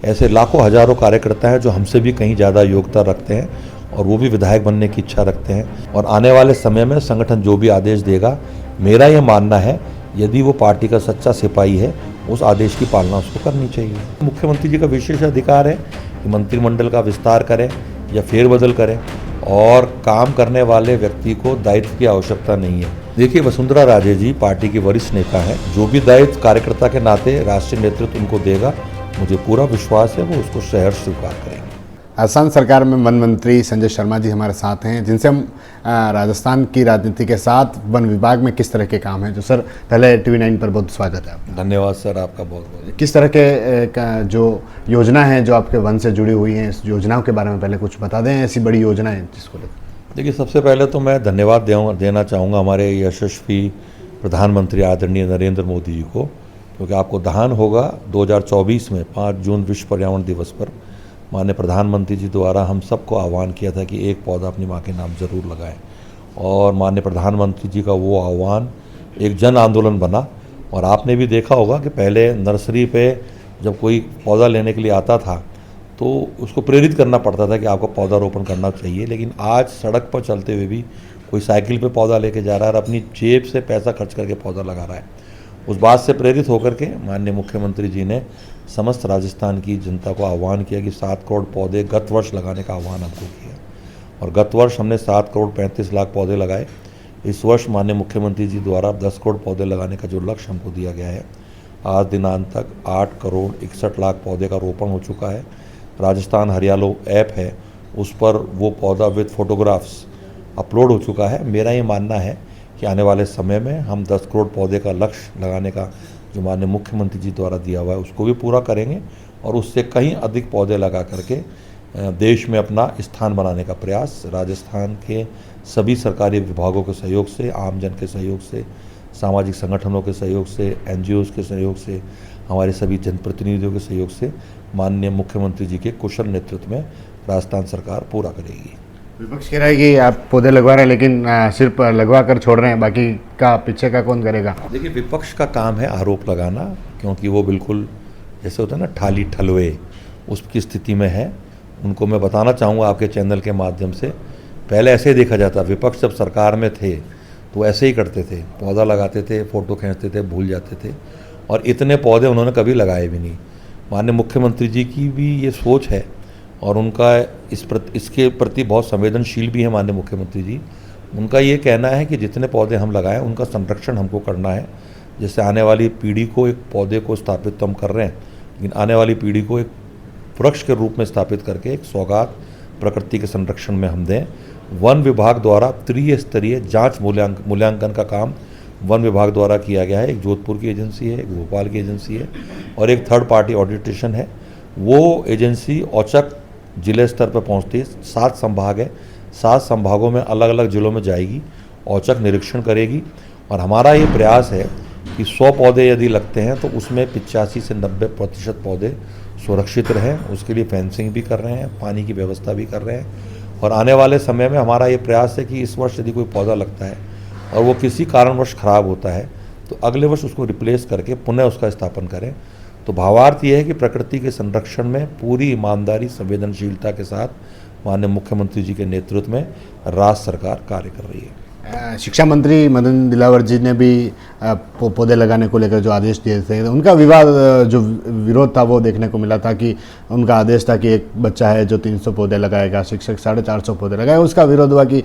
ऐसे लाखों हजारों कार्यकर्ता हैं जो हमसे भी कहीं ज़्यादा योग्यता रखते हैं और वो भी विधायक बनने की इच्छा रखते हैं। और आने वाले समय में संगठन जो भी आदेश देगा, मेरा ये मानना है यदि वो पार्टी का सच्चा सिपाही है, उस आदेश की पालना उसको करनी चाहिए। मुख्यमंत्री जी का विशेष अधिकार है कि मंत्रिमंडल का विस्तार करें या फेरबदल करें, और काम करने वाले व्यक्ति को दायित्व की आवश्यकता नहीं है। देखिए, वसुंधरा राजे जी पार्टी के वरिष्ठ नेता हैं, जो भी दायित्व कार्यकर्ता के नाते राष्ट्रीय नेतृत्व उनको देगा, मुझे पूरा विश्वास है वो उसको सहर्ष स्वीकार करेंगे। असम सरकार में वन मंत्री संजय शर्मा जी हमारे साथ हैं, जिनसे हम राजस्थान की राजनीति के साथ वन विभाग में किस तरह के काम हैं। जो सर, पहले TV9 पर बहुत स्वागत है आपका। धन्यवाद सर, आपका बहुत बहुत। किस तरह के जो योजना है जो आपके वन से जुड़ी हुई हैं, इस योजनाओं के बारे में पहले कुछ बता दें, ऐसी बड़ी योजनाएं जिसको लेकर। देखिए, सबसे पहले तो मैं धन्यवाद देना चाहूँगा हमारे यशस्वी प्रधानमंत्री आदरणीय नरेंद्र मोदी जी को, क्योंकि आपको ध्यान होगा 2024 में 5 जून विश्व पर्यावरण दिवस पर माननीय प्रधानमंत्री जी द्वारा हम सबको आह्वान किया था कि एक पौधा अपनी माँ के नाम जरूर लगाएं, और माननीय प्रधानमंत्री जी का वो आह्वान एक जन आंदोलन बना। और आपने भी देखा होगा कि पहले नर्सरी पे जब कोई पौधा लेने के लिए आता था तो उसको प्रेरित करना पड़ता था कि आपको पौधारोपण करना चाहिए, लेकिन आज सड़क पर चलते हुए भी कोई साइकिल पे पौधा लेके जा रहा है और अपनी जेब से पैसा खर्च करके पौधा लगा रहा है। उस बात से प्रेरित होकर के माननीय मुख्यमंत्री जी ने समस्त राजस्थान की जनता को आह्वान किया कि 7 करोड़ पौधे गत वर्ष लगाने का आह्वान हमको किया, और गत वर्ष हमने 7 करोड़ 35 लाख पौधे लगाए। इस वर्ष माननीय मुख्यमंत्री जी द्वारा 10 करोड़ पौधे लगाने का जो लक्ष्य हमको दिया गया है, आज दिनांत तक 8 करोड़ 61 लाख पौधे का रोपण हो चुका है। राजस्थान हरियालो ऐप है, उस पर वो पौधा विद फोटोग्राफ्स अपलोड हो चुका है। मेरा ये मानना है कि आने वाले समय में हम 10 करोड़ पौधे का लक्ष्य लगाने का जो माननीय मुख्यमंत्री जी द्वारा दिया हुआ है उसको भी पूरा करेंगे, और उससे कहीं अधिक पौधे लगा करके देश में अपना स्थान बनाने का प्रयास राजस्थान के सभी सरकारी विभागों के सहयोग से, आम जन के सहयोग से, सामाजिक संगठनों के सहयोग से, NGOs के सहयोग से, हमारे सभी जनप्रतिनिधियों के सहयोग से माननीय मुख्यमंत्री जी के कुशल नेतृत्व में राजस्थान सरकार पूरा करेगी। विपक्ष कह रहा है कि आप पौधे लगवा रहे हैं, लेकिन सिर्फ लगवा कर छोड़ रहे हैं, बाकी का पीछे का कौन करेगा। देखिए, विपक्ष का काम है आरोप लगाना, क्योंकि वो बिल्कुल जैसे होता है ना ठाली ठलवे, उसकी स्थिति में है। उनको मैं बताना चाहूँगा आपके चैनल के माध्यम से, पहले ऐसे ही देखा जाता, विपक्ष जब सरकार में थे तो ऐसे ही करते थे, पौधा लगाते थे, फ़ोटो खींचते थे, भूल जाते थे, और इतने पौधे उन्होंने कभी लगाए भी नहीं। माननीय मुख्यमंत्री जी की भी ये सोच है, और उनका इसके प्रति बहुत संवेदनशील भी है माननीय मुख्यमंत्री जी। उनका ये कहना है कि जितने पौधे हम लगाएं उनका संरक्षण हमको करना है। जैसे आने वाली पीढ़ी को एक पौधे को स्थापित तो हम कर रहे हैं, लेकिन आने वाली पीढ़ी को एक वृक्ष के रूप में स्थापित करके एक सौगात प्रकृति के संरक्षण में हम दें। वन विभाग द्वारा त्रिस्तरीय जाँच मूल्यांकन का काम वन विभाग द्वारा किया गया है। एक जोधपुर की एजेंसी है, एक भोपाल की एजेंसी है, और एक थर्ड पार्टी ऑडिटेशन है। वो एजेंसी औचक जिले स्तर पर पहुंचती है। 7 संभाग है, 7 संभागों में अलग अलग जिलों में जाएगी, औचक निरीक्षण करेगी, और हमारा ये प्रयास है कि 100 पौधे यदि लगते हैं तो उसमें 85 से 90% पौधे सुरक्षित रहें। उसके लिए फेंसिंग भी कर रहे हैं, पानी की व्यवस्था भी कर रहे हैं, और आने वाले समय में हमारा ये प्रयास है कि इस वर्ष यदि कोई पौधा लगता है और वो किसी कारणवश ख़राब होता है तो अगले वर्ष उसको रिप्लेस करके पुनः उसका स्थापन करें। तो भावार्थ ये है कि प्रकृति के संरक्षण में पूरी ईमानदारी, संवेदनशीलता के साथ माननीय मुख्यमंत्री जी के नेतृत्व में राज्य सरकार कार्य कर रही है। शिक्षा मंत्री मदन दिलावर जी ने भी पौधे लगाने को लेकर जो आदेश दिए थे, उनका जो विरोध था वो देखने को मिला था कि उनका आदेश था कि एक बच्चा है जो 300 पौधे लगाएगा, शिक्षक 450 पौधे लगाए। उसका विरोध हुआ कि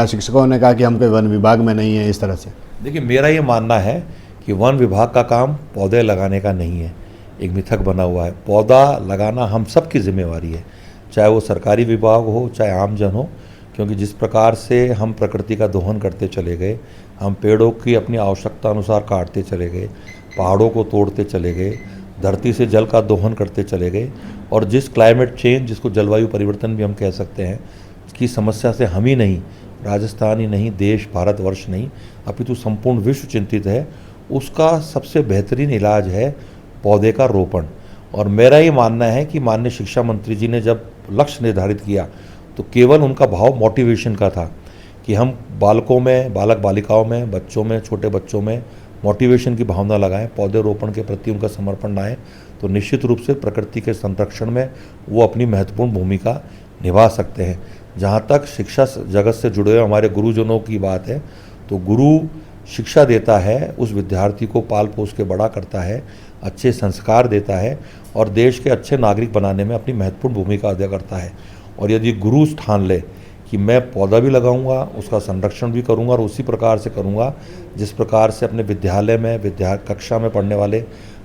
शिक्षकों ने कहा कि हम कोई वन विभाग में नहीं है, इस तरह से। देखिए, मेरा ये मानना है कि वन विभाग का काम पौधे लगाने का नहीं है, एक मिथक बना हुआ है। पौधा लगाना हम सब की जिम्मेवारी है, चाहे वो सरकारी विभाग हो, चाहे आम जन हो, क्योंकि जिस प्रकार से हम प्रकृति का दोहन करते चले गए, हम पेड़ों की अपनी आवश्यकता अनुसार काटते चले गए, पहाड़ों को तोड़ते चले गए, धरती से जल का दोहन करते चले गए, और जिस क्लाइमेट चेंज, जिसको जलवायु परिवर्तन भी हम कह सकते हैं, की समस्या से हम ही नहीं, राजस्थान ही नहीं, देश भारतवर्ष नहीं, अपितु संपूर्ण विश्व चिंतित है, उसका सबसे बेहतरीन इलाज है पौधे का रोपण। और मेरा ये मानना है कि माननीय शिक्षा मंत्री जी ने जब लक्ष्य निर्धारित किया तो केवल उनका भाव मोटिवेशन का था कि हम बालकों में, बालक बालिकाओं में, बच्चों में, छोटे बच्चों में मोटिवेशन की भावना लगाएं, पौधे रोपण के प्रति उनका समर्पण आए, तो निश्चित रूप से प्रकृति के संरक्षण में वो अपनी महत्वपूर्ण भूमिका निभा सकते हैं। जहाँ तक शिक्षा जगत से जुड़े हुए हमारे गुरुजनों की बात है, तो गुरु शिक्षा देता है, उस विद्यार्थी को पाल पोस के बड़ा करता है, अच्छे संस्कार देता है और देश के अच्छे नागरिक बनाने में अपनी महत्वपूर्ण भूमिका अदा करता है। और यदि गुरु ठान ले कि मैं पौधा भी लगाऊंगा, उसका संरक्षण भी करूंगा और उसी प्रकार से करूंगा जिस प्रकार से अपने विद्यालय में कक्षा में पढ़ने वाले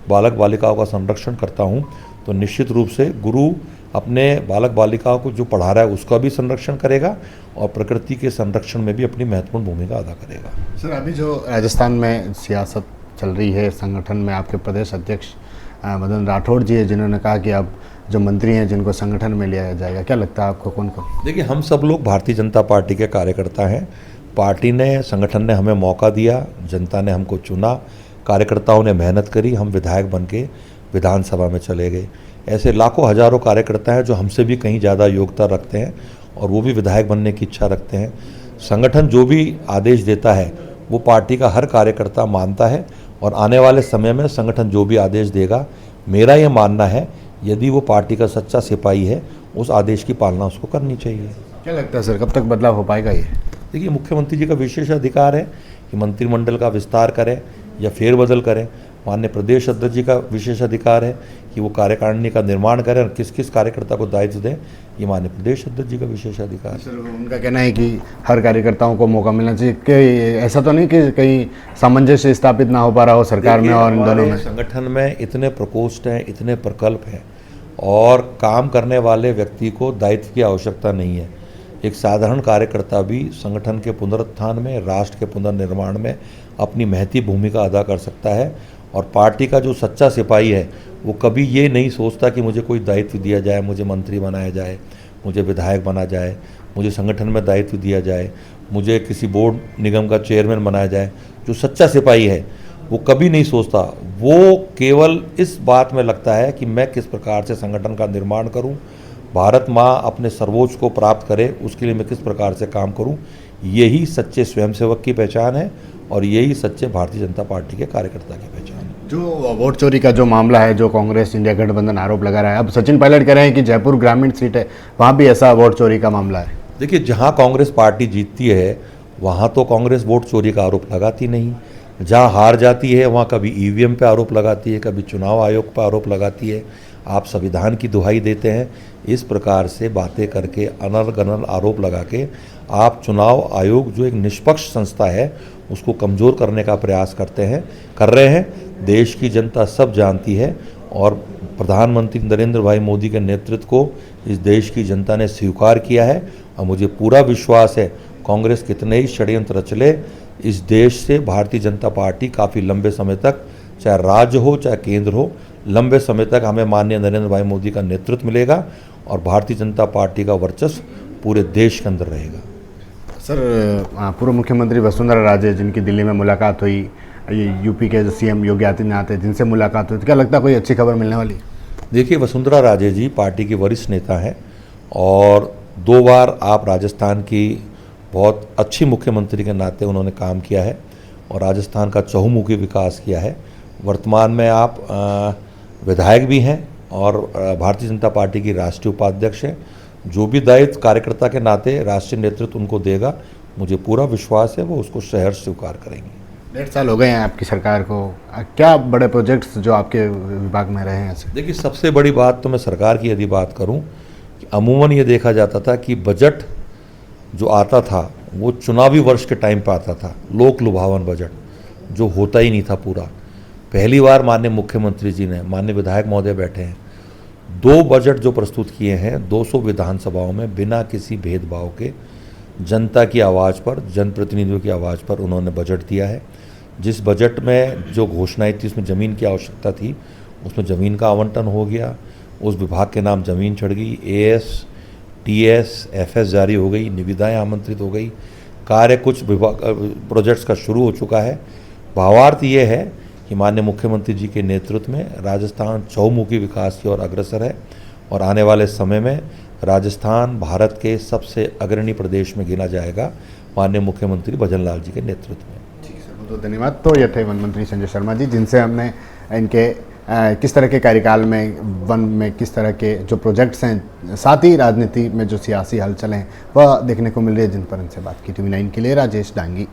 बालक बालिकाओं का संरक्षण करता हूं, तो निश्चित रूप से गुरु अपने बालक बालिकाओं को जो पढ़ा रहा है उसका भी संरक्षण करेगा और प्रकृति के संरक्षण में भी अपनी महत्वपूर्ण भूमिका अदा करेगा। सर, अभी जो राजस्थान में सियासत चल रही है, संगठन में आपके प्रदेश अध्यक्ष मदन राठौड़ जी है, जिन्होंने कहा कि अब जो मंत्री हैं जिनको संगठन में लिया जाएगा, क्या लगता है आपको कौन कौन? देखिए, हम सब लोग भारतीय जनता पार्टी के कार्यकर्ता हैं। पार्टी ने, संगठन ने हमें मौका दिया, जनता ने हमको चुना, कार्यकर्ताओं ने मेहनत करी, हम विधायक बन के विधानसभा में चले गए। ऐसे लाखों हजारों कार्यकर्ता हैं जो हमसे भी कहीं ज़्यादा योग्यता रखते हैं और वो भी विधायक बनने की इच्छा रखते हैं। संगठन जो भी आदेश देता है वो पार्टी का हर कार्यकर्ता मानता है और आने वाले समय में संगठन जो भी आदेश देगा, मेरा ये मानना है यदि वो पार्टी का सच्चा सिपाही है, उस आदेश की पालना उसको करनी चाहिए। क्या लगता है सर, कब तक बदलाव हो पाएगा ये? देखिए, मुख्यमंत्री जी का विशेष अधिकार है कि मंत्रिमंडल का विस्तार करें या फेरबदल करें। माननीय प्रदेश अध्यक्ष जी का विशेष अधिकार है कि वो कार्यकारिणी का निर्माण करें और किस किस कार्यकर्ता को दायित्व दें, ये माननीय प्रदेश अध्यक्ष जी का विशेष अधिकार है। सर, उनका कहना है कि हर कार्यकर्ताओं को मौका मिलना चाहिए। कि ऐसा तो नहीं कि कहीं सामंजस्य स्थापित ना हो पा रहा हो सरकार में और इन दोनों में? संगठन में इतने प्रकोष्ठ हैं, इतने प्रकल्प हैं और काम करने वाले व्यक्ति को दायित्व की आवश्यकता नहीं है। एक साधारण कार्यकर्ता भी संगठन के पुनरुत्थान में, राष्ट्र के पुनर्निर्माण में अपनी महती भूमिका अदा कर सकता है। और पार्टी का जो सच्चा सिपाही है वो कभी ये नहीं सोचता कि मुझे कोई दायित्व दिया जाए, मुझे मंत्री बनाया जाए, मुझे विधायक बना जाए, मुझे संगठन में दायित्व दिया जाए, मुझे किसी बोर्ड निगम का चेयरमैन बनाया जाए। जो सच्चा सिपाही है वो कभी नहीं सोचता, वो केवल इस बात में लगता है कि मैं किस प्रकार से संगठन का निर्माण करूं, भारत माँ अपने सर्वोच्च को प्राप्त करे उसके लिए मैं किस प्रकार से काम करूं। यही सच्चे स्वयंसेवक की पहचान है और यही सच्चे भारतीय जनता पार्टी के कार्यकर्ता की पहचान है। जो वोट चोरी का जो मामला है, जो कांग्रेस इंडिया गठबंधन आरोप लगा रहा है, अब सचिन पायलट कह रहे हैं कि जयपुर ग्रामीण सीट है, वहाँ भी ऐसा वोट चोरी का मामला है। देखिए, जहाँ कांग्रेस पार्टी जीतती है वहाँ तो कांग्रेस वोट चोरी का आरोप लगाती नहीं। जहाँ हार जाती है वहाँ कभी ईवीएम पे आरोप लगाती है, कभी चुनाव आयोग पर आरोप लगाती है। आप संविधान की दुहाई देते हैं, इस प्रकार से बातें करके अनर्गल आरोप लगा के आप चुनाव आयोग जो एक निष्पक्ष संस्था है उसको कमज़ोर करने का प्रयास कर रहे हैं। देश की जनता सब जानती है और प्रधानमंत्री नरेंद्र भाई मोदी के नेतृत्व को इस देश की जनता ने स्वीकार किया है और मुझे पूरा विश्वास है कांग्रेस कितने ही षड्यंत्र रचले, इस देश से भारतीय जनता पार्टी काफ़ी लंबे समय तक, चाहे राज्य हो चाहे केंद्र हो, लंबे समय तक हमें माननीय नरेंद्र भाई मोदी का नेतृत्व मिलेगा और भारतीय जनता पार्टी का वर्चस्व पूरे देश के अंदर रहेगा। सर, पूर्व मुख्यमंत्री वसुंधरा राजे जिनकी दिल्ली में मुलाकात हुई, ये यूपी के जो सीएम योगी आदित्यनाथ है जिनसे मुलाकात हुई, तो क्या लगता है कोई अच्छी खबर मिलने वाली? देखिए, वसुंधरा राजे जी पार्टी की वरिष्ठ नेता हैं और 2 बार आप राजस्थान की बहुत अच्छी मुख्यमंत्री के नाते उन्होंने काम किया है और राजस्थान का चहुमुखी विकास किया है। वर्तमान में आप विधायक भी हैं और भारतीय जनता पार्टी की राष्ट्रीय उपाध्यक्ष हैं। जो भी दायित्व कार्यकर्ता के नाते राष्ट्रीय नेतृत्व उनको देगा, मुझे पूरा विश्वास है वो उसको सहर्ष स्वीकार करेंगे। 1.5 साल हो गए हैं आपकी सरकार को, क्या बड़े प्रोजेक्ट्स जो आपके विभाग में रहे हैं ऐसे? देखिए, सबसे बड़ी बात तो मैं सरकार की यदि बात करूं कि अमूमन ये देखा जाता था कि बजट जो आता था वो चुनावी वर्ष के टाइम पर आता था, लोक लुभावन बजट जो होता ही नहीं था पूरा। पहली बार माननीय मुख्यमंत्री जी ने, माननीय विधायक महोदय बैठे हैं, 2 बजट जो प्रस्तुत किए हैं 200 विधानसभाओं में बिना किसी भेदभाव के जनता की आवाज़ पर, जनप्रतिनिधियों की आवाज़ पर उन्होंने बजट दिया है। जिस बजट में जो घोषणाएं थी उसमें ज़मीन की आवश्यकता थी, उसमें ज़मीन का आवंटन हो गया, उस विभाग के नाम ज़मीन चढ़ गई, AS, TS, FS जारी हो गई, निविदाएं आमंत्रित हो गई, कार्य कुछ विभाग प्रोजेक्ट्स का शुरू हो चुका है। भावार्थ ये है कि माननीय मुख्यमंत्री जी के नेतृत्व में राजस्थान चहुमुखी विकास की ओर अग्रसर है और आने वाले समय में राजस्थान भारत के सबसे अग्रणी प्रदेश में गिना जाएगा माननीय मुख्यमंत्री भजन लाल जी के नेतृत्व में। ठीक है सर, बहुत धन्यवाद। तो ये थे वन मंत्री संजय शर्मा जी, जिनसे हमने इनके किस तरह के कार्यकाल में वन में किस तरह के जो प्रोजेक्ट्स हैं, साथ ही राजनीति में जो सियासी हलचल हैं वह देखने को मिल रही है, जिन पर इनसे बात की। TV9 के लिए राजेश डांगी।